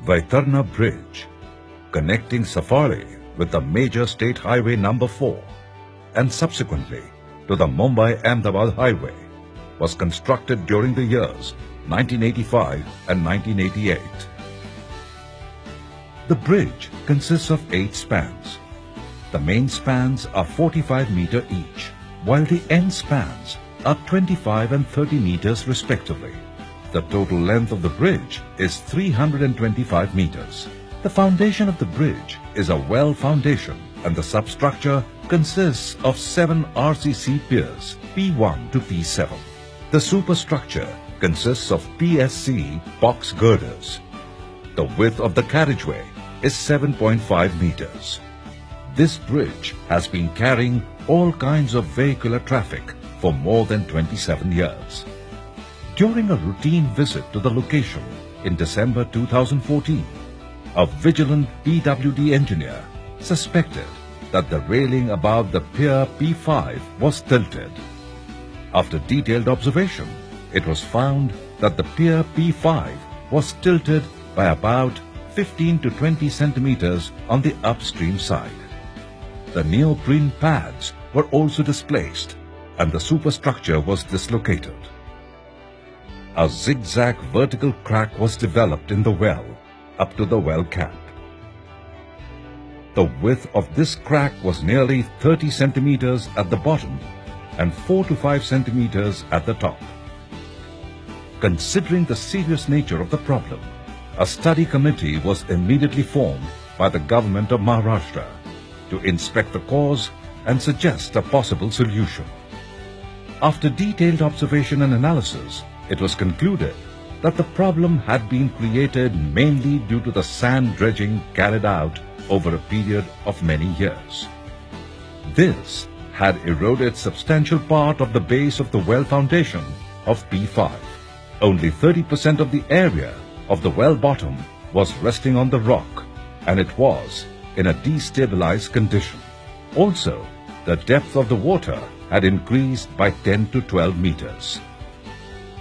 Vaitarna Bridge, connecting Safari with the major state highway number 4 and subsequently to the Mumbai-Ahmedabad highway, was constructed during the years 1985 and 1988. The bridge consists of 8 spans. The main spans are 45 meters each, while the end spans are 25 and 30 meters respectively. The total length of the bridge is 325 meters. The foundation of the bridge is a well foundation and the substructure consists of 7 RCC piers, P1 to P7. The superstructure consists of PSC box girders. The width of the carriageway is 7.5 meters. This bridge has been carrying all kinds of vehicular traffic for more than 27 years. During a routine visit to the location in December 2014, a vigilant PWD engineer suspected that the railing above the pier P5 was tilted. After detailed observation, it was found that the pier P5 was tilted by about 15 to 20 centimeters on the upstream side. The neoprene pads were also displaced and the superstructure was dislocated. A zigzag vertical crack was developed in the well up to the well cap. The width of this crack was nearly 30 centimeters at the bottom and 4 to 5 centimeters at the top. Considering the serious nature of the problem, a study committee was immediately formed by the government of Maharashtra to inspect the cause and suggest a possible solution. After detailed observation and analysis, it was concluded that the problem had been created mainly due to the sand dredging carried out over a period of many years. This had eroded substantial part of the base of the well foundation of P5. Only 30% of the area of the well bottom was resting on the rock and it was in a destabilized condition. Also, the depth of the water had increased by 10 to 12 meters.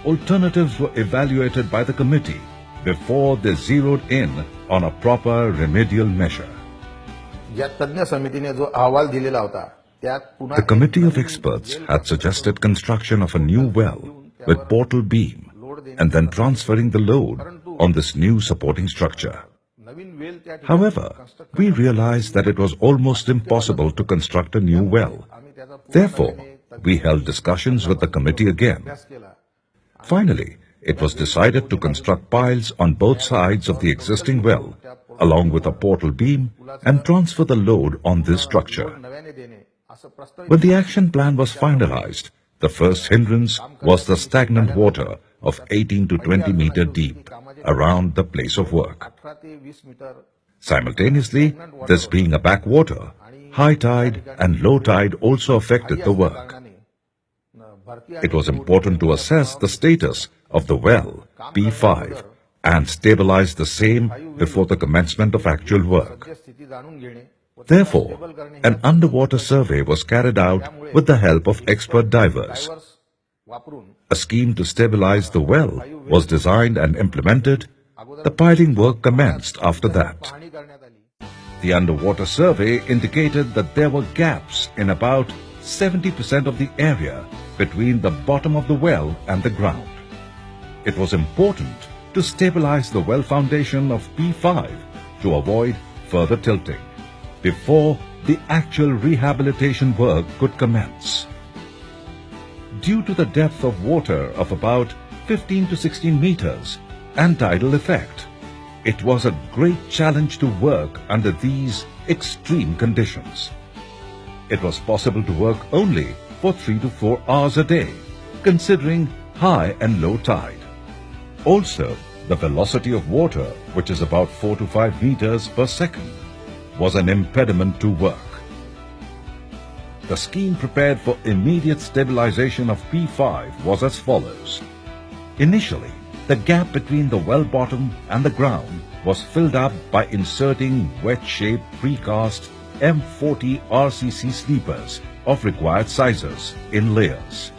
Alternatives were evaluated by the committee before they zeroed in on a proper remedial measure. The committee of experts had suggested construction of a new well with portal beam and then transferring the load on this new supporting structure. However, we realized that it was almost impossible to construct a new well. Therefore, we held discussions with the committee again. Finally, it was decided to construct piles on both sides of the existing well, along with a portal beam, and transfer the load on this structure. When the action plan was finalized, the first hindrance was the stagnant water of 18 to 20 meters deep around the place of work. Simultaneously, this being a backwater, high tide and low tide also affected the work. It was important to assess the status of the well, P5, and stabilize the same before the commencement of actual work. Therefore, an underwater survey was carried out with the help of expert divers. A scheme to stabilize the well was designed and implemented. The piling work commenced after that. The underwater survey indicated that there were gaps in about 70% of the area between the bottom of the well and the ground. It was important to stabilize the well foundation of P5 to avoid further tilting before the actual rehabilitation work could commence. Due to the depth of water of about 15 to 16 meters and tidal effect, it was a great challenge to work under these extreme conditions. It was possible to work only for 3 to 4 hours a day, considering high and low tide. Also, the velocity of water, which is about 4 to 5 meters per second, was an impediment to work. The scheme prepared for immediate stabilization of P5 was as follows. Initially, the gap between the well bottom and the ground was filled up by inserting wedge-shaped precast M40 RCC sleepers of required sizes in layers.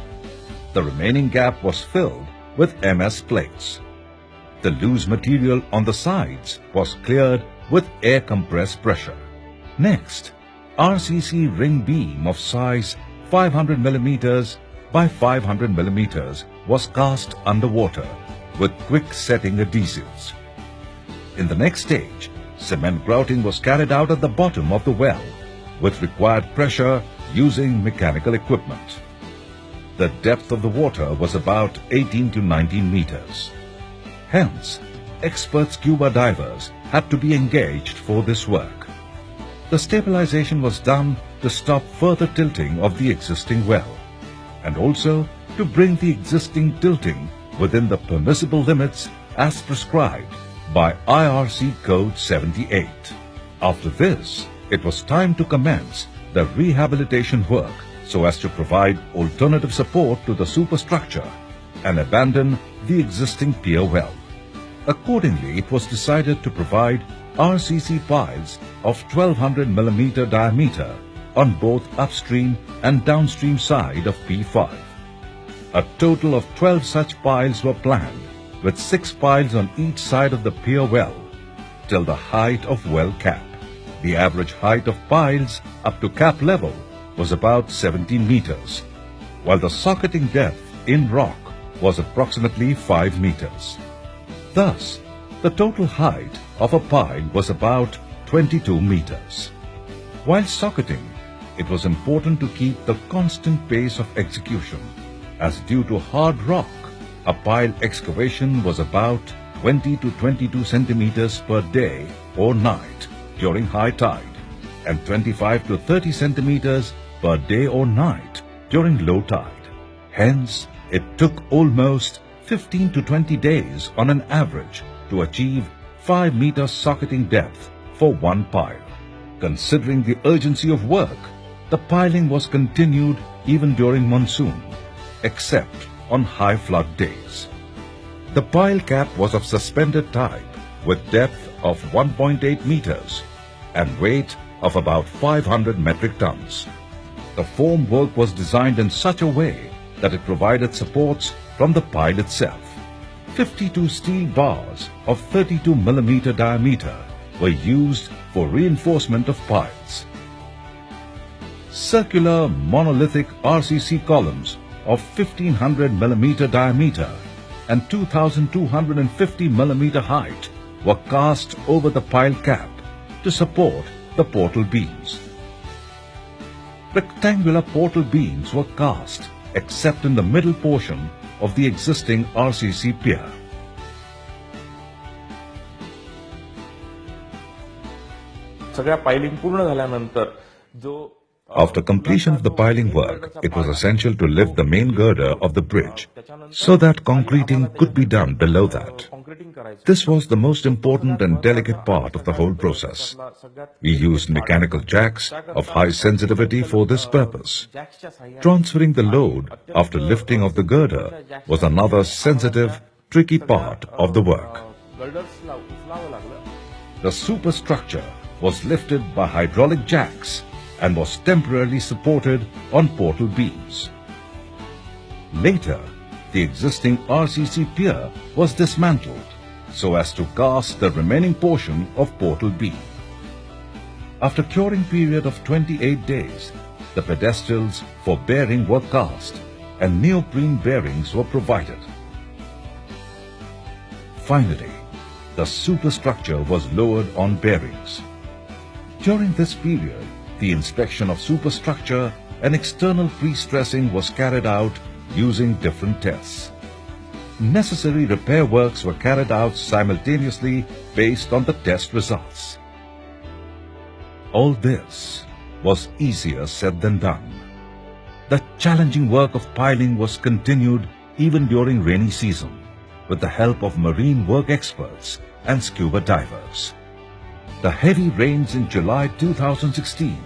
The remaining gap was filled with MS plates. The loose material on the sides was cleared with air compressed pressure. Next, RCC ring beam of size 500 mm by 500 mm was cast underwater with quick setting adhesives. In the next stage, cement grouting was carried out at the bottom of the well with required pressure using mechanical equipment. The depth of the water was about 18 to 19 meters. Hence, expert scuba divers had to be engaged for this work. The stabilization was done to stop further tilting of the existing well and also to bring the existing tilting within the permissible limits as prescribed by IRC Code 78. After this, it was time to commence the rehabilitation work so as to provide alternative support to the superstructure and abandon the existing pier well. Accordingly, it was decided to provide RCC piles of 1200 mm diameter on both upstream and downstream side of P5. A total of 12 such piles were planned, with 6 piles on each side of the pier well, till the height of well cap. The average height of piles up to cap level was about 17 meters, while the socketing depth in rock was approximately 5 meters. Thus, the total height of a pile was about 22 meters. While socketing, it was important to keep the constant pace of execution, as due to hard rock, a pile excavation was about 20 to 22 centimeters per day or night during high tide and 25 to 30 centimeters per day or night during low tide. Hence, it took almost 15 to 20 days on an average to achieve 5-meter socketing depth for one pile. Considering the urgency of work, the piling was continued even during monsoon, except on high flood days. The pile cap was of suspended type with depth of 1.8 meters and weight of about 500 metric tons. The form work was designed in such a way that it provided supports from the pile itself. 52 steel bars of 32 mm diameter were used for reinforcement of piles. Circular monolithic RCC columns of 1500 mm diameter and 2250 mm height were cast over the pile cap to support the portal beams. Rectangular portal beams were cast except in the middle portion of the existing RCC pier. After completion of the piling work, it was essential to lift the main girder of the bridge so that concreting could be done below that. This was the most important and delicate part of the whole process. We used mechanical jacks of high sensitivity for this purpose. Transferring the load after lifting of the girder was another sensitive, tricky part of the work. The superstructure was lifted by hydraulic jacks and was temporarily supported on portal beams. Later, the existing RCC pier was dismantled so as to cast the remaining portion of portal beam. After curing period of 28 days, the pedestals for bearing were cast and neoprene bearings were provided. Finally, the superstructure was lowered on bearings. During this period, the inspection of superstructure and external pre-stressing was carried out using different tests. Necessary repair works were carried out simultaneously based on the test results. All this was easier said than done. The challenging work of piling was continued even during rainy season with the help of marine work experts and scuba divers. The heavy rains in July 2016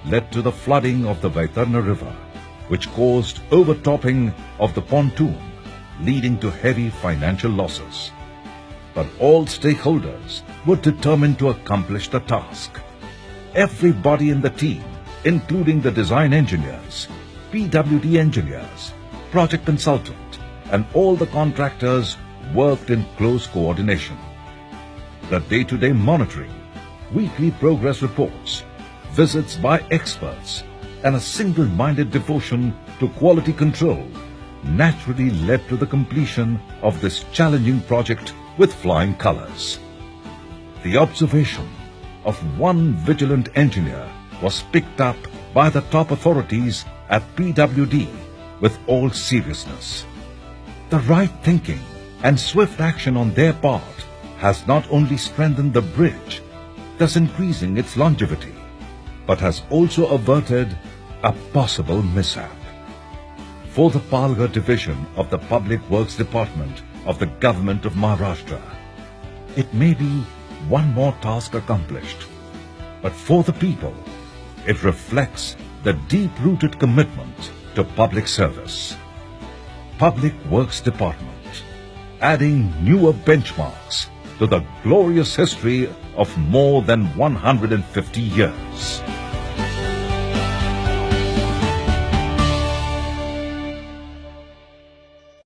led to the flooding of the Vaitarna river, which caused overtopping of the pontoon, leading to heavy financial losses. But all stakeholders were determined to accomplish the task. Everybody in the team, including the design engineers, PWD engineers, project consultant, and all the contractors worked in close coordination. The day-to-day monitoring, weekly progress reports, visits by experts, and a single-minded devotion to quality control naturally led to the completion of this challenging project with flying colors. The observation of one vigilant engineer was picked up by the top authorities at PWD with all seriousness. The right thinking and swift action on their part has not only strengthened the bridge, thus increasing its longevity, but has also averted a possible mishap. For the Palghar division of the Public Works Department of the Government of Maharashtra, it may be one more task accomplished, but for the people, it reflects the deep-rooted commitment to public service. Public Works Department, adding newer benchmarks to the glorious history of more than 150 years.